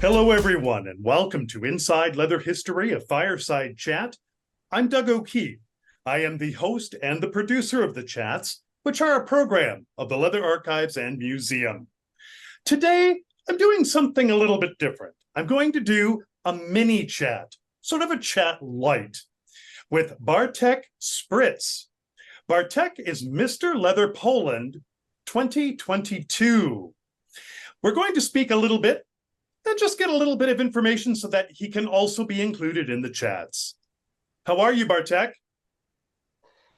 Hello, everyone, and welcome to Inside Leather History, a Fireside Chat. I'm Doug OKeeffe. I am the host and the producer of the chats, which are a program of the Leather Archives and Museum. Today, I'm doing something a little bit different. I'm going to do a mini chat, sort of a chat light, with Bartek Spritz. Bartek is Mr. Leather Poland 2022. We're going to speak a little bit and just get a little bit of information so that he can also be included in the chats. How are you, Bartek?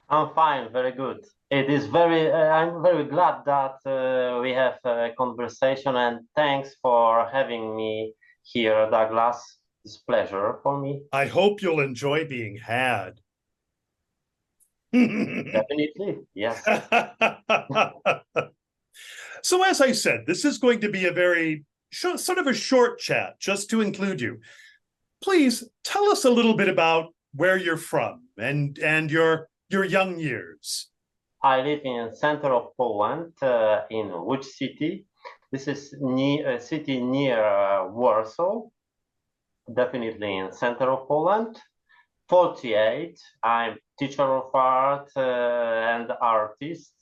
I'm fine, very good. It is I'm very glad that we have a conversation, and thanks for having me here, Douglas. It's a pleasure for me. I hope you'll enjoy being had. Definitely, yes. So as I said, this is going to be a very sort of a short chat, just to include you. Please tell us a little bit about where you're from and your young years. I live in the center of Poland, in which city? This is a city near Warsaw, definitely in the center of Poland. 48, I'm teacher of art and artist.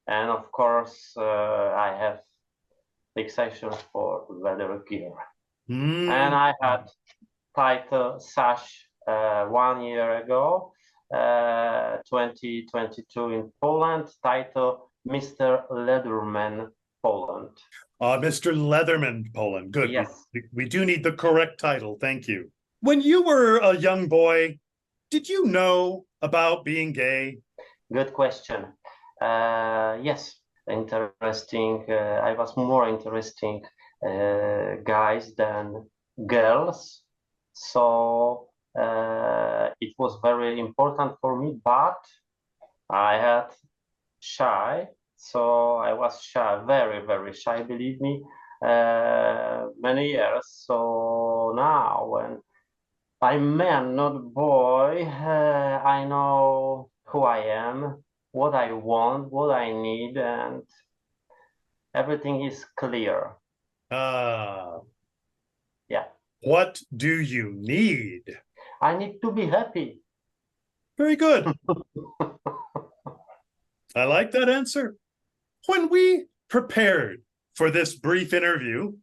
And of course, I have fixation for leather gear. And I had title sash 1 year ago, 2022 in Poland, title Mr. Leatherman Poland. Mr. Leatherman Poland, good. Yes. We do need the correct title, thank you. When you were a young boy, did you know about being gay? Good question. Yes, interesting. I was more interesting guys than girls, so it was very important for me, but I had shy, so I was shy, very, very shy, believe me, many years. So now when I'm man, not boy, I know who I am, what I want, what I need, and everything is clear. Yeah. What do you need? I need to be happy. Very good. I like that answer. When we prepared for this brief interview,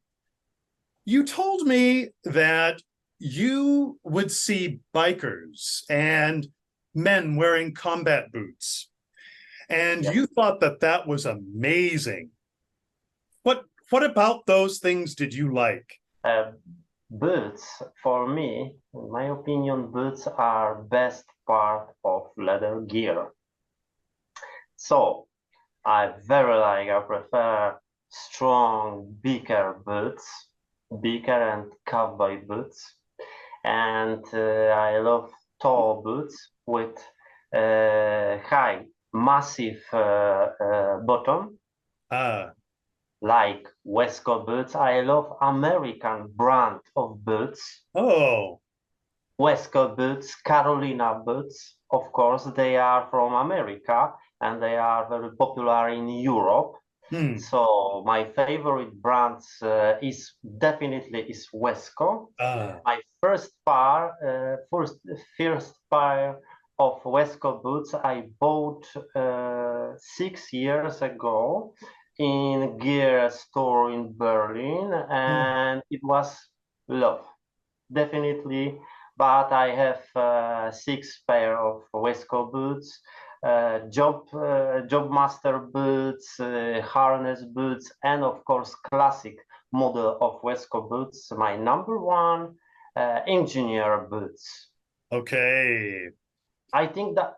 you told me that you would see bikers and men wearing combat boots, and Yes. you thought that that was amazing. What about those things did you like? Boots, for me, in my opinion, boots are best part of leather gear. So I prefer strong, bigger boots, bigger and cowboy boots. And I love tall boots with high, massive bottom. Like Wesco boots. I love American brand of boots. Oh. Wesco boots, Carolina boots. Of course, they are from America and they are very popular in Europe. So my favorite brands is definitely Wesco. My first pair of Wesco boots I bought 6 years ago in gear store in Berlin, and it was love, definitely. But I have 6 pair of Wesco boots, job master boots, harness boots, and of course classic model of Wesco boots. My number one, engineer boots. Okay. I think that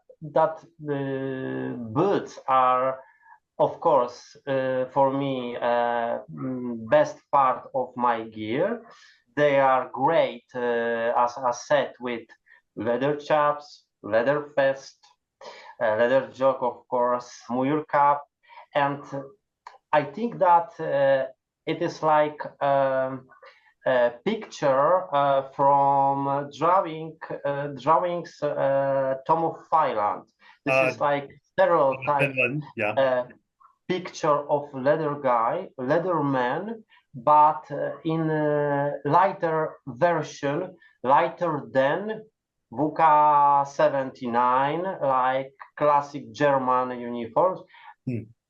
the boots are, of course, for me, best part of my gear. They are great, as I said, with leather chaps, leather vest, leather jock, of course, muir cap, and I think that it is like a picture from drawings Tom of Finland. This is like stereotype. Finland, yeah. Picture of leather guy, leather man but in a lighter version, lighter than VUCA 79, like classic German uniforms.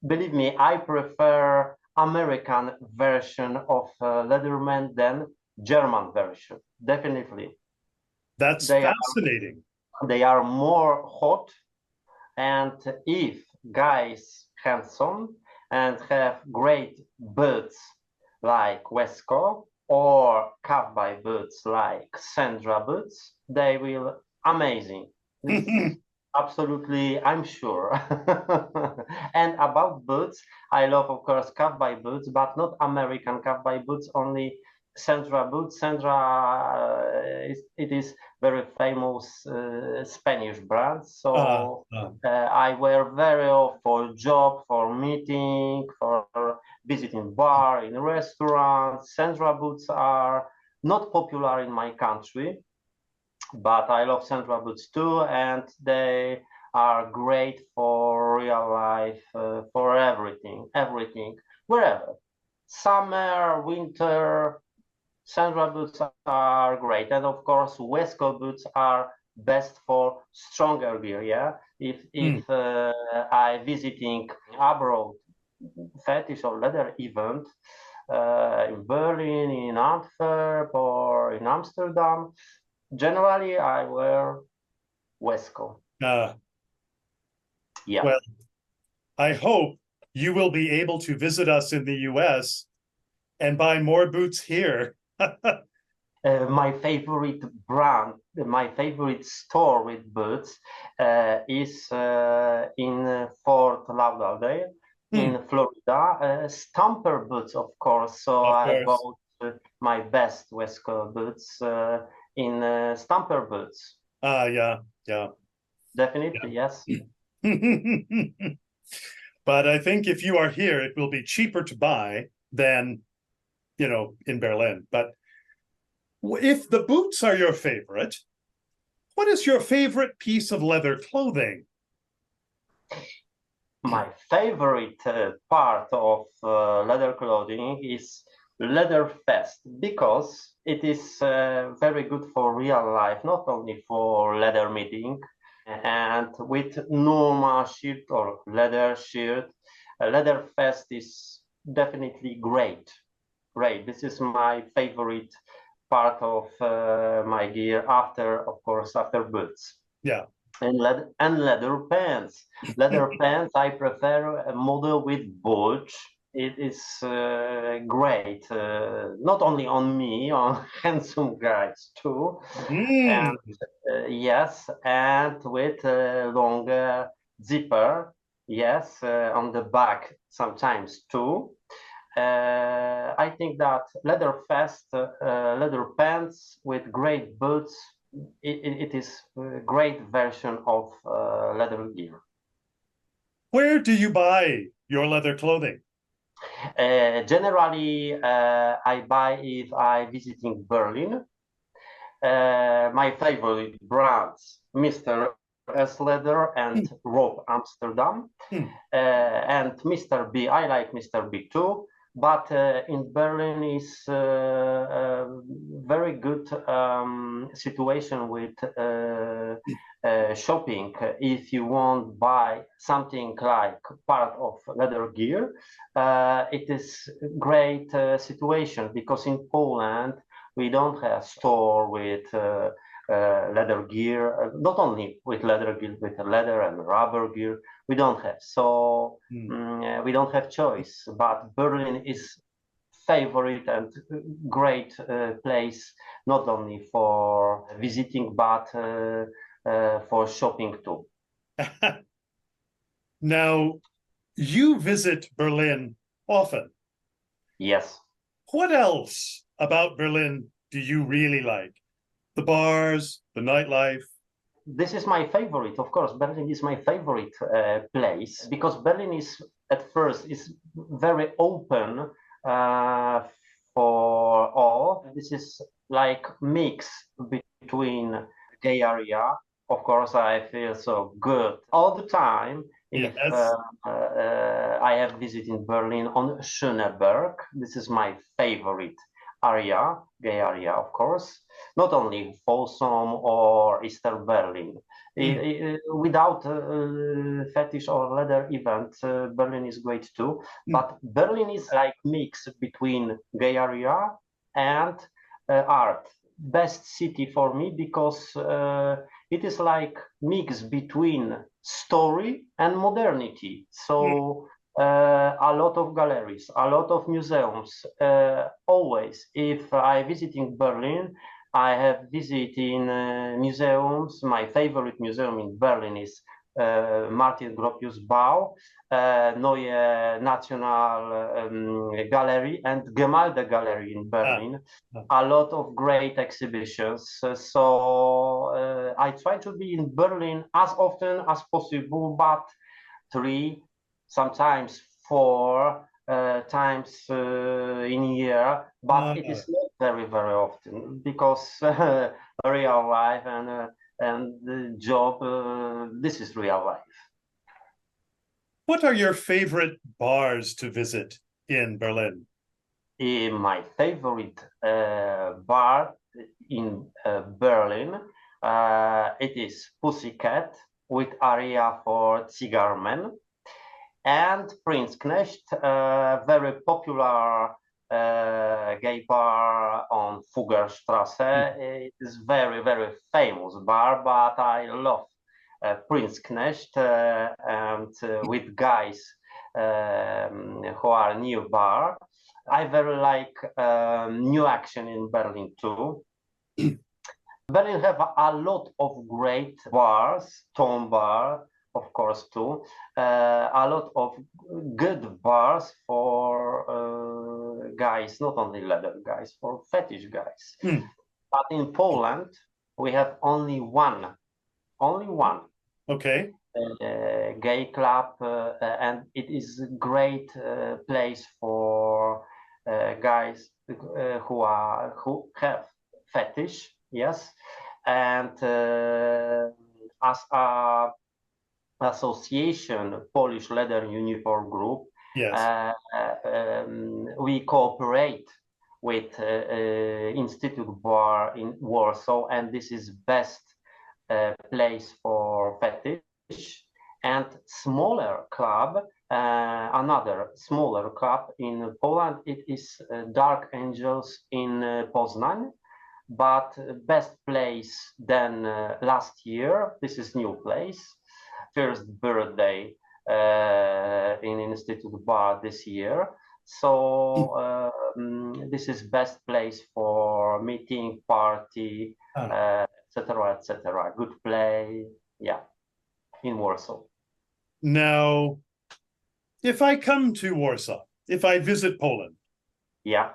Believe me, I prefer American version of Leatherman than German version, definitely. That's fascinating. They are more hot, and if guys handsome and have great boots like Wesco or cowboy boots like Sandra boots, they will amazing. This is absolutely, I'm sure. And about boots, I love, of course, cowboy boots, but not American cowboy boots, only Sandra boots. Sandra, it is very famous Spanish brand. So I wear very often for job, for meeting, for visiting bar, in restaurants. Sandra boots are not popular in my country, but I love Sandra boots too, and they are great for real life, for everything, wherever. Summer, winter, Sandra boots are great, and of course, Wesco boots are best for stronger gear. Yeah, if I visiting abroad fetish or leather event in Berlin, in Antwerp, or in Amsterdam, generally I wear Wesco. Yeah. Well, I hope you will be able to visit us in the US and buy more boots here. My favorite brand, my favorite store with boots is in Fort Lauderdale in Florida. Stamper boots, of course. So I bought my best Wesco boots in Stamper boots. Yeah. Definitely, yes. But I think if you are here, it will be cheaper to buy than, in Berlin. But if the boots are your favorite, what is your favorite piece of leather clothing? My favorite part of leather clothing is leather vest, because it is very good for real life, not only for leather meeting. And with normal shirt or leather shirt, a leather vest is definitely great. This is my favorite part of my gear after, of course, after boots. Yeah. And leather pants. Leather pants, I prefer a model with bulge. It is great, not only on me, on handsome guys too. And yes, and with a longer zipper, yes, on the back sometimes too. I think that leather vest, leather pants with great boots, it is a great version of leather gear. Where do you buy your leather clothing? Generally, I buy if I visiting Berlin. My favorite brands, Mr. S. Leather and Rob Amsterdam. And Mr. B, I like Mr. B too. But in Berlin is a very good situation with shopping. If you want to buy something like part of leather gear, it is a great situation, because in Poland we don't have store with leather gear, not only with leather gear, with leather and rubber gear. We don't have, so we don't have choice. But Berlin is favorite and great place, not only for visiting, but for shopping too. Now, you visit Berlin often. Yes. What else about Berlin do you really like? The bars, the nightlife? This is my favorite, of course. Berlin is my favorite place, because Berlin is at first is very open for all. This is like mix between gay area. Of course, I feel so good all the time. If Yes. I have visited Berlin on Schöneberg, this is my favorite area, gay area, of course. Not only Folsom or Easter Berlin. Without fetish or leather event, Berlin is great too. But Berlin is like mix between gay area and art. Best city for me because it is like mix between story and modernity. So a lot of galleries, a lot of museums. Always, if I visit in Berlin, I have visited museums. My favorite museum in Berlin is Martin Gropius Bau, Neue National Gallery, and Gemälde Gallery in Berlin. A lot of great exhibitions. So I try to be in Berlin as often as possible, but 3, sometimes 4 times in a year. But it is not very, very often because real life and the job, this is real life. What are your favorite bars to visit in Berlin? My favorite bar in Berlin, it is Pussycat with area for cigar men, and Prince Knecht, very popular gay bar on Fuggerstrasse. It is very, very famous bar, but I love Prince Knecht and with guys who are new bar. I very like new action in Berlin too. Berlin have a lot of great bars, Tom Bar, of course too. A lot of good bars for guys, not only leather guys, for fetish guys. But in Poland, we have only one. Okay. Gay club, and it is a great place for guys who have fetish, yes, and as a association, Polish Leather Uniform Group, yes, we cooperate with Institute Bar in Warsaw, and this is best place for fetish. And smaller club, another smaller club in Poland, it is Dark Angels in Poznań, but best place than last year. This is new place, first birthday in Institute Bar this year. So this is best place for meeting, party, etc., etc. Good play, yeah, in Warsaw. Now, if I come to Warsaw, if I visit Poland, yeah,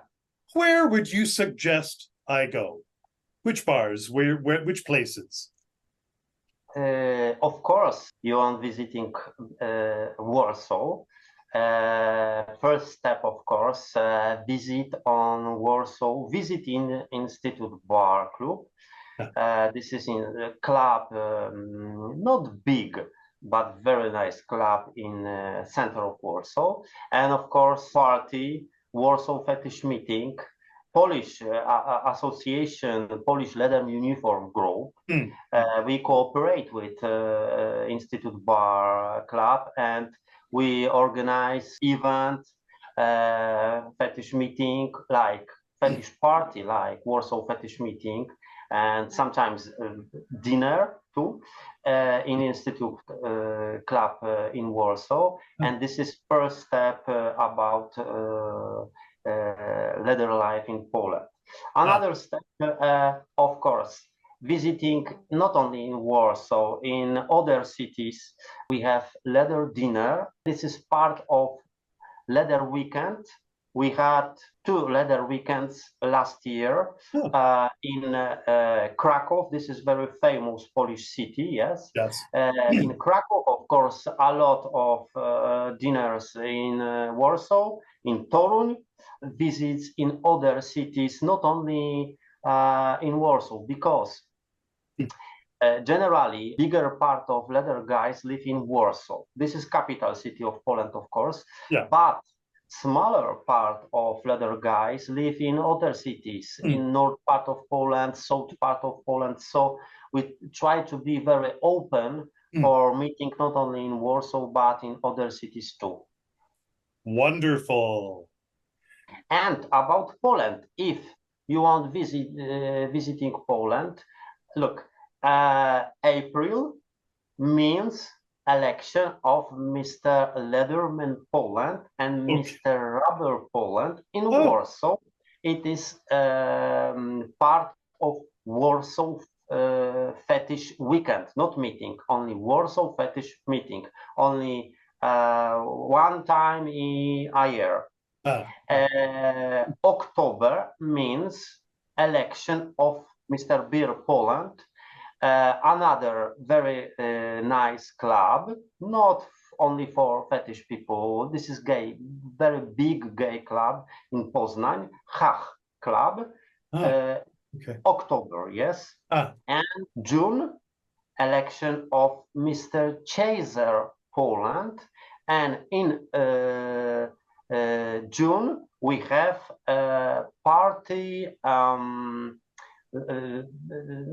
where would you suggest I go? Which bars? Which places? Of course, you are visiting Warsaw. First step, of course, visit on Warsaw, visit in Institute Bar Club. This is in a club, not big, but very nice club in center of Warsaw. And of course, party, Warsaw Fetish Meeting, Polish Association, Polish Leather Uniform Group. We cooperate with Institute Bar Club, and we organize event, fetish meeting, like fetish party, like Warsaw Fetish Meeting, and sometimes dinner too in Institute Club in Warsaw. And this is first step about leather life in Poland. Another step, of course, visiting not only in Warsaw, in other cities. We have leather dinner. This is part of leather weekend. We had 2 leather weekends last year in Krakow. This is very famous Polish city, yes. Yes. In Krakow, of course, a lot of dinners in Warsaw, in Toruń, visits in other cities, not only in Warsaw, because generally, bigger part of leather guys live in Warsaw. This is capital city of Poland, of course. Yeah. But smaller part of leather guys live in other cities, in north part of Poland, south part of Poland. So we try to be very open for meeting not only in Warsaw, but in other cities too. Wonderful. And about Poland, if you want visiting Poland, look, April means election of Mr. Leatherman Poland and Mr. Rubber Poland in Warsaw. It is part of Warsaw fetish weekend, not meeting, only Warsaw fetish meeting, only one time a year. October means election of Mr. Beer Poland, another very nice club, not only for fetish people. This is gay, very big gay club in Poznań, Hach Club. October, yes. And June, election of Mr. Chaser Poland. And in June, we have a party,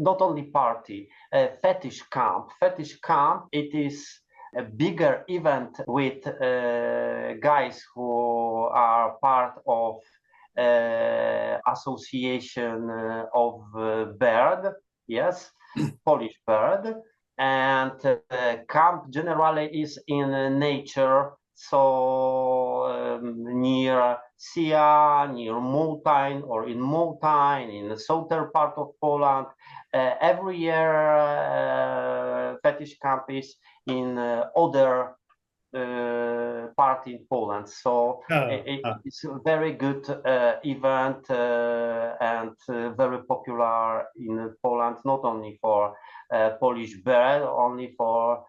not only party, fetish camp. Fetish camp, it is a bigger event with guys who are part of association of bird, yes, Polish bird. And camp generally is in nature, so near sea, near mountain, or in mountain, in the southern part of Poland. Every year, fetish camp is in other part in Poland. So it's a very good event and very popular in Poland, not only for Polish bird, only for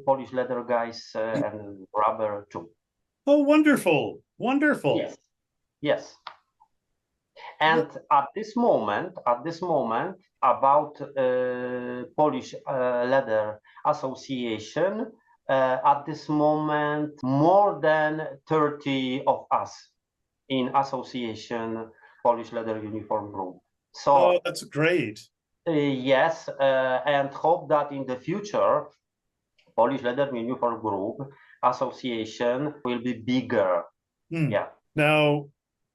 Polish leather guys and rubber too. Oh, wonderful. Wonderful. Yes. Yes. And at this moment, about Polish Leather Association, at this moment, more than 30 of us in association Polish Leather Uniform Group. So that's great. Yes, and hope that in the future, Polish Leather Uniform Group Association will be bigger. Yeah. Now,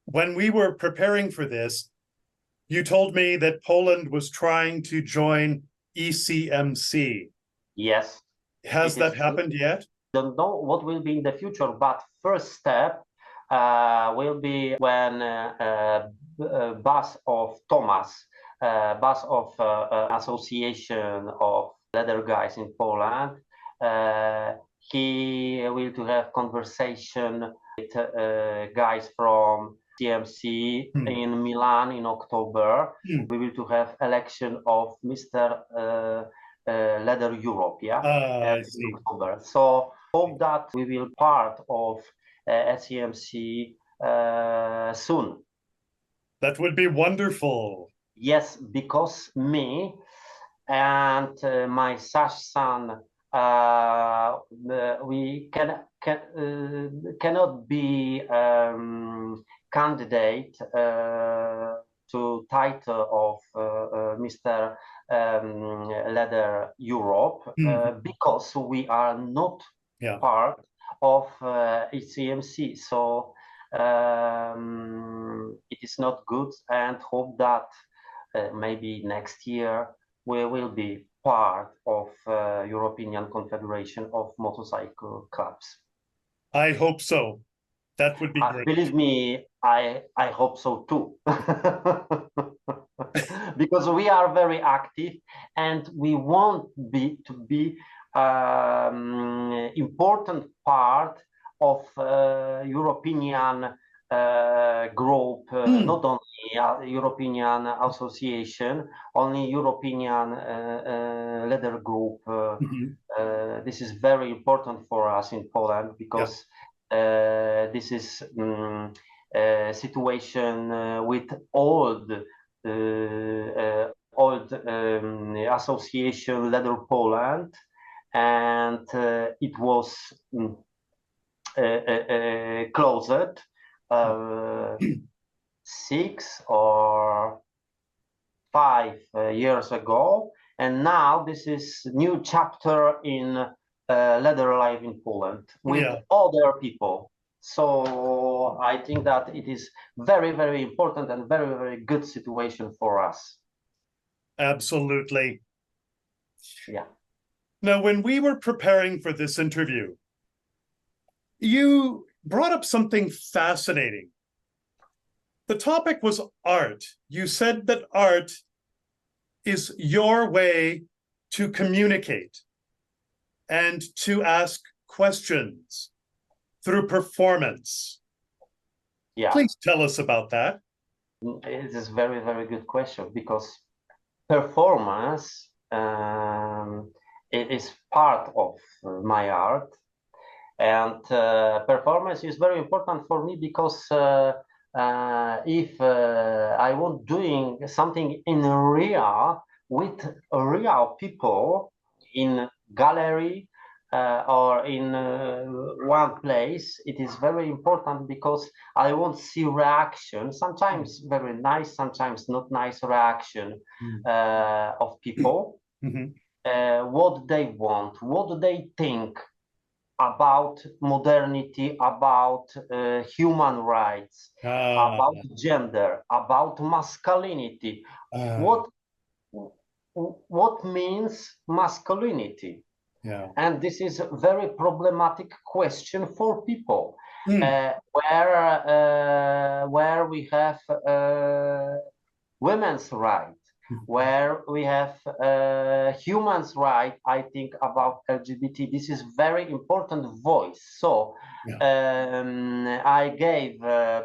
when we were preparing for this, you told me that Poland was trying to join ECMC. Yes. Has that happened yet? Don't know what will be in the future, but first step will be when Bas of Thomas, Bas of Association of Leather Guys in Poland, he will to have conversation with guys from CMC in Milan in October. We will to have election of Mr. Leather Europe, in October. So hope that we will part of SCMC soon. That would be wonderful. Yes, because me and my son, we cannot be candidate to title of Mr. Leather Europe because we are not part of ECMC. So it is not good, and hope that maybe next year we will be part of European Confederation of Motorcycle Clubs. I hope so. That would be great. Believe me, I hope so too. Because we are very active and we want to be important part of European group, not only European Association, only European leather group. This is very important for us in Poland because this is situation with old association Leather Poland, and it was closed 6 or 5 years ago, and now this is new chapter in leather life in Poland with other people. So I think that it is very, very important and very, very good situation for us. Absolutely. Yeah. Now, when we were preparing for this interview, you brought up something fascinating. The topic was art. You said that art is your way to communicate and to ask questions through performance. Yeah. Please tell us about that. It is very, very good question, because performance it is part of my art, and performance is very important for me, because if I want doing something in real with real people in gallery or in one place, it is very important, because I want to see reaction, sometimes very nice, sometimes not nice reaction of people, what they want, what they think about modernity, about human rights, about gender, about masculinity. What means masculinity? Yeah. And this is a very problematic question for people, where we have women's right, where we have humans' right. I think about LGBT. This is very important voice. So I gave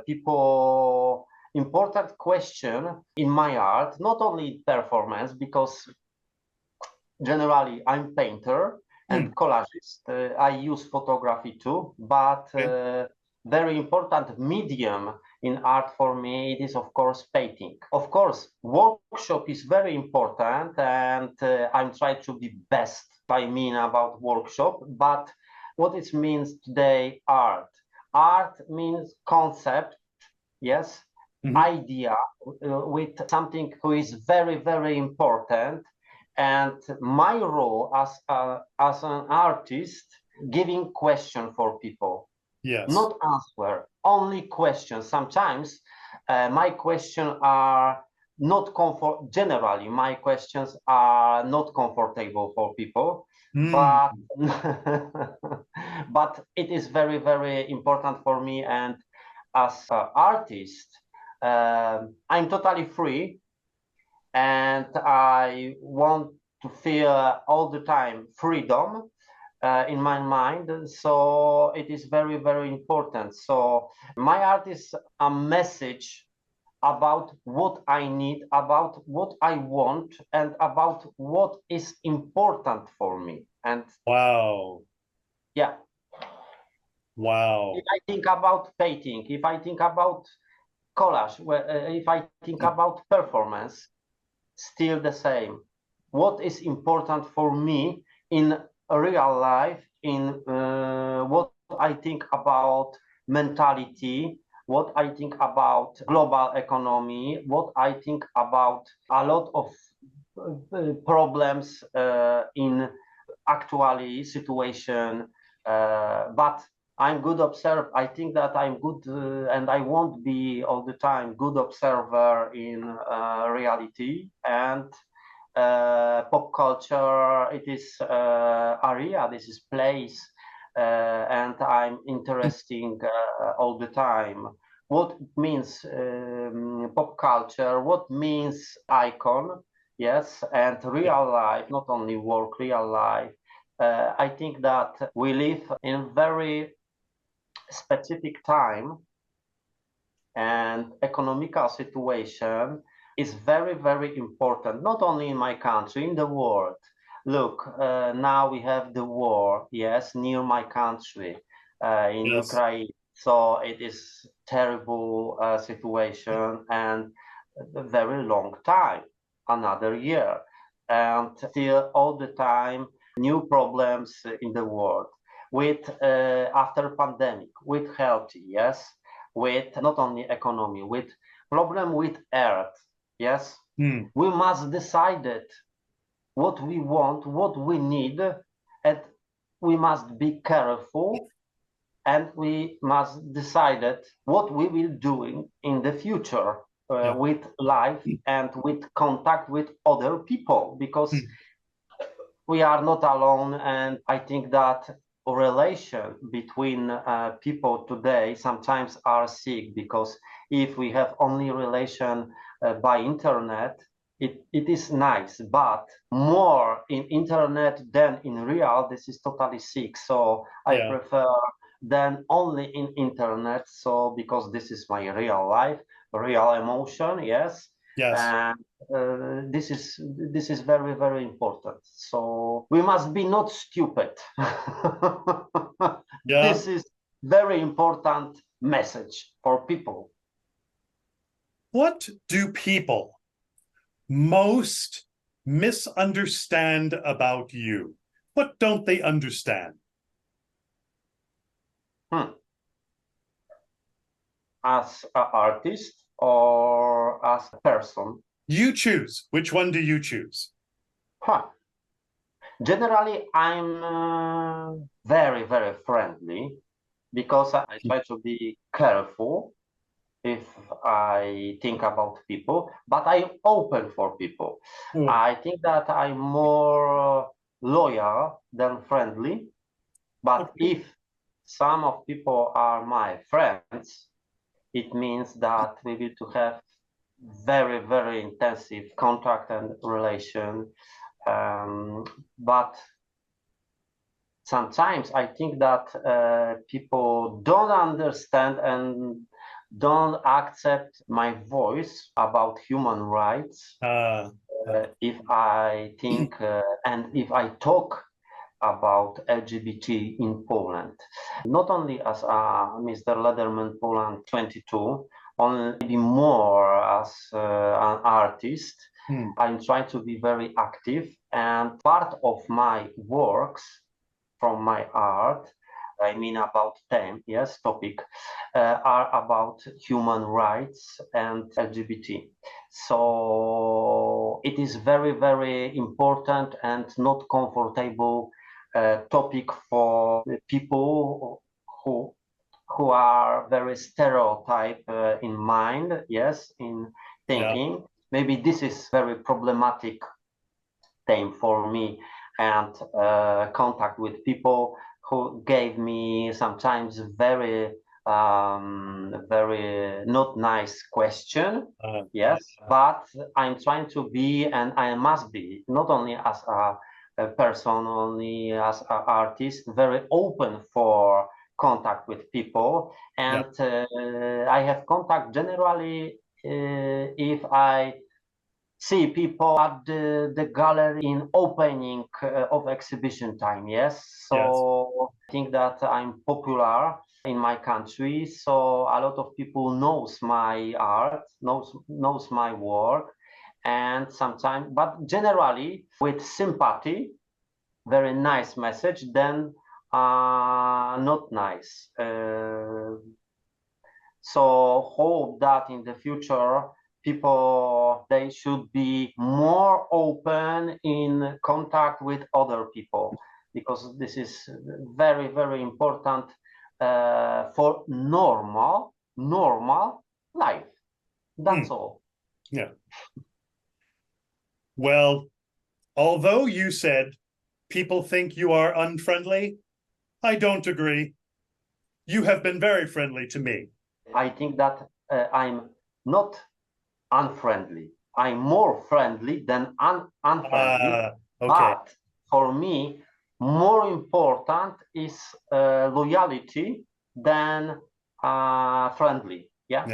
people important question in my art, not only performance, because generally I'm painter and collagist. I use photography too, but very important medium in art for me, it is of course painting. Of course, workshop is very important, and I'm trying to be best. I mean about workshop, but what it means today, art. Art means concept, yes, idea with something who is very, very important. And my role as an artist, giving question for people, not answer, only questions. Sometimes my questions are not comfort. Generally, my questions are not comfortable for people, but but it is very, very important for me. And as an artist, I'm totally free. And I want to feel all the time freedom in my mind. So it is very, very important. So my art is a message about what I need, about what I want, and about what is important for me. And wow. Yeah. Wow. If I think about painting, if I think about collage, if I think about performance, still the same. What is important for me in real life, in what I think about mentality, what I think about global economy, what I think about a lot of problems in actually situation, but I'm good observer. I think that I'm good, and I won't be all the time good observer in reality and pop culture. It is area. This is place, and I'm interesting all the time. What means pop culture? What means icon? Yes, and real life, not only work, real life. I think that we live in very specific time, and economical situation is very, very important, not only in my country, in the world. Look, now we have the war, yes, near my country, in Ukraine. So it is terrible situation and a very long time. another year, and still all the time new problems in the world with after pandemic, with health, yes, with not only economy, with problem with earth, yes. We must decide it, what we want, what we need, and we must be careful, and we must decide it, what we will do in the future with life and with contact with other people, because we are not alone. And I think that relation between people today sometimes are sick, because if we have only relation by internet, it is nice, but more in internet than in real, this is totally sick. So I prefer than only in internet, so because this is my real life, real emotion, yes. And this is very, very important. So we must be not stupid. This is very important message for people. What do people most misunderstand about you? What don't they understand? As an artist or as a person? You choose. Which one do you choose? Generally, I'm very, very friendly, because I try to be careful if I think about people, but I'm open for people. I think that I'm more loyal than friendly, but if some of people are my friends, it means that we will to have very, very intensive contact and relation. But sometimes I think that people don't understand and don't accept my voice about human rights. If I think and if I talk about LGBT in Poland, not only as Mr. Lederman Poland 22, only more as an artist. I'm trying to be very active, and part of my works from my art, I mean about topic, are about human rights and LGBT. So it is very, very important and not comfortable topic for people who are very stereotype in mind, yes, in thinking. Maybe this is very problematic thing for me, and contact with people who gave me sometimes very very not nice question. Yes, but I'm trying to be, and I must be, not only as a person, only as an artist, very open for contact with people. And I have contact generally if I see people at the gallery in opening of exhibition time, yes. So I think that I'm popular in my country, so a lot of people knows my art, knows my work, and sometimes, but generally with sympathy, very nice message, then not nice. So hope that in the future people, they should be more open in contact with other people, because this is very, very important for normal life. That's all. Well, although you said people think you are unfriendly, I don't agree. You have been very friendly to me. I think that I'm not unfriendly. I'm more friendly than unfriendly. But for me, more important is loyalty than friendly. Yeah.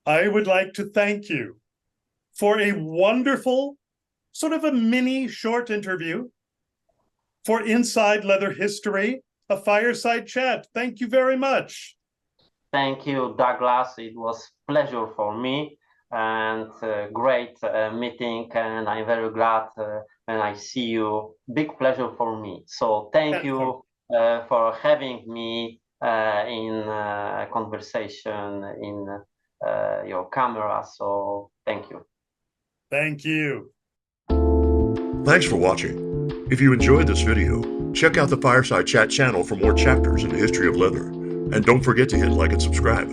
I would like to thank you for a wonderful, sort of a mini short interview for Inside Leather History, a fireside chat. Thank you very much. Thank you, Douglas. It was a pleasure for me. and great meeting, and I'm very glad when I see you. Big pleasure for me. So thank you for having me in a conversation in your camera. So thank you. Thank you. Thanks for watching. If you enjoyed this video, check out the Fireside Chat channel for more chapters in the history of leather. And don't forget to hit like and subscribe.